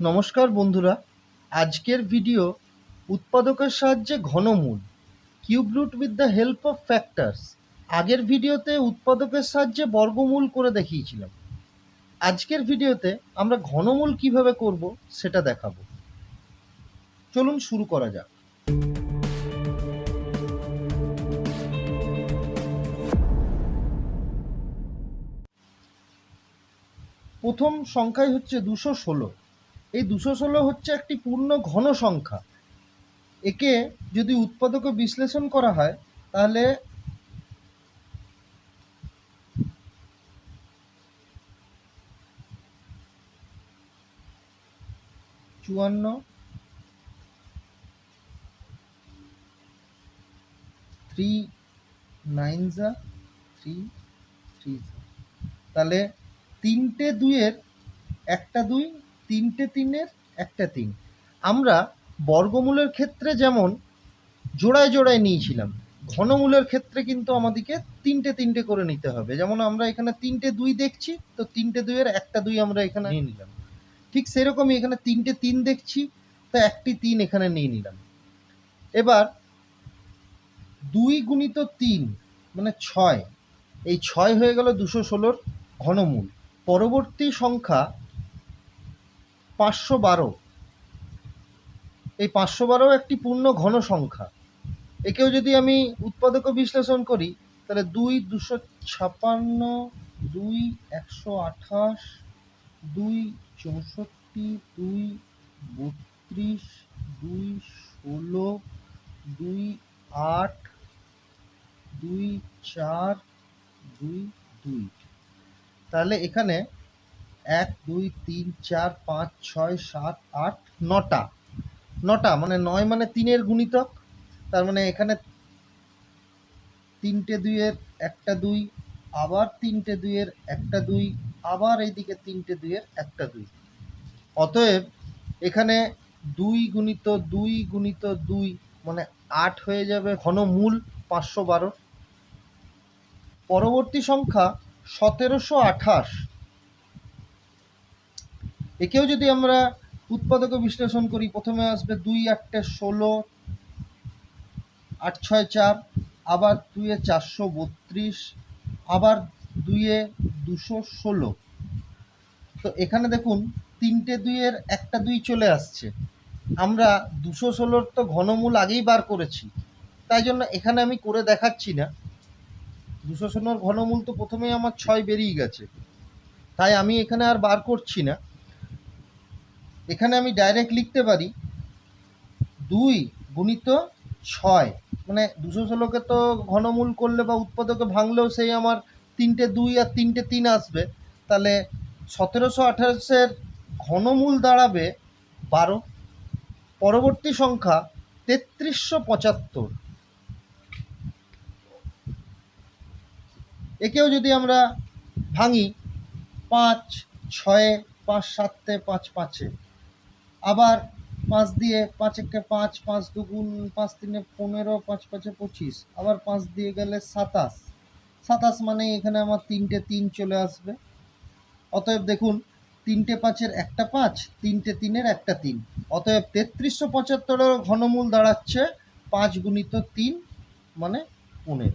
নমস্কার বন্ধুরা, আজকের ভিডিও উৎপাদকের সাহায্যে ঘনমূল cube root with the help of factors. আগের ভিডিওতে উৎপাদকের সাহায্যে বর্গমূল করে দেখিয়েছিলাম। আজকের ভিডিওতে আমরা ঘনমূল কিভাবে করব সেটা দেখাবো। চলুন শুরু করা যাক। প্রথম সংখ্যাই হচ্ছে 216। এই 216 হচ্ছে একটি পূর্ণ ঘন সংখ্যা। একে যদি উৎপাদকে বিশ্লেষণ করা হয় তাহলে 54 3 9 যা 3 3 তাহলে 3টে 2-এর একটা 2, 3টে 3-এর একটা 3। আমরা বর্গমূলের ক্ষেত্রে যেমন জোড়ায় জোড়ায় নিয়েছিলাম, ঘনমূলের ক্ষেত্রে কিন্তু আমাদেরকে 3টে করে নিতে হবে। যেমন আমরা এখানে 3টে 2 দেখছি, তো 3টে 2-এর একটা 2 আমরা এখানে নিয়ে নিলাম। ঠিক সেরকমই এখানে 3টে 3 দেখছি, তো একটি 3 এখানে নিয়ে নিলাম। এবার 2 গুণিত 3 মানে 6, এই 6 হয়ে গেল 216-র ঘনমূল। পরবর্তী সংখ্যা 512। এই 512 একটি পূর্ণ ঘন সংখ্যা। একেও যদি আমি উৎপাদকে বিশ্লেষণ করি তাহলে 2 256, 2 128, 2 64, 2 32, 2 16, 2 8, 2 4, 2 2। তাহলে এখানে 1 2 3 4 5 6 7 8 9টা মানে 9 মানে 3-এর গুণিতক। তার মানে এখানে 3টে 2-এর একটা 2, আবার 3টে 2-এর একটা 2, আবার এইদিকে 3টে 2-এর একটা 2। অতএব এখানে 2 গুণিত 2 গুণিত 2 মানে 8 হয়ে যাবে ঘনমূল 512। পরবর্তী সংখ্যা 1728। একেও যদি আমরা উৎপাদকে বিশ্লেষণ করি, প্রথমে আসবে 2 8 16, 8 6 4, আবার 2 432, আবার 2 216। তো এখানে দেখুন 3টে 2-এর একটা 2 চলে আসছে। আমরা 216-র তো ঘনমূল আগেই বার করেছি, তাই জন্য এখানে আমি করে দেখাচ্ছি না। 216-র ঘনমূল তো প্রথমেই আমার 6 বেরিয়ে গেছে, তাই আমি এখানে আর বার করছি না। এখানে আমি ডাইরেক্ট লিখতে পারি 2 গুণিত 6, মানে 216-কে তো ঘনমূল করলে বা উৎপাদকে ভাঙলেও সেই আমার 3টে 2 আর 3টে 3 আসবে। তাহলে 1728-এর ঘনমূল দাঁড়াবে 12। পরবর্তী সংখ্যা 3375। একেও যদি আমরা ভাঙি 5 6, 5 7, 5 5, আবার 5 দিয়ে 5 1 5, 5 2 5 3 15, 5 5 25, আবার 5 দিয়ে গেলে 27। 27 মানে এখানে আমার 3টে 3 চলে আসবে। অতএব দেখুন 3টে 5-এর একটা 5, 3টে 3-এর একটা 3। অতএব 3375-এর ঘনমূল দাঁড়াচ্ছে 5 গুণিত 3 মানে 15।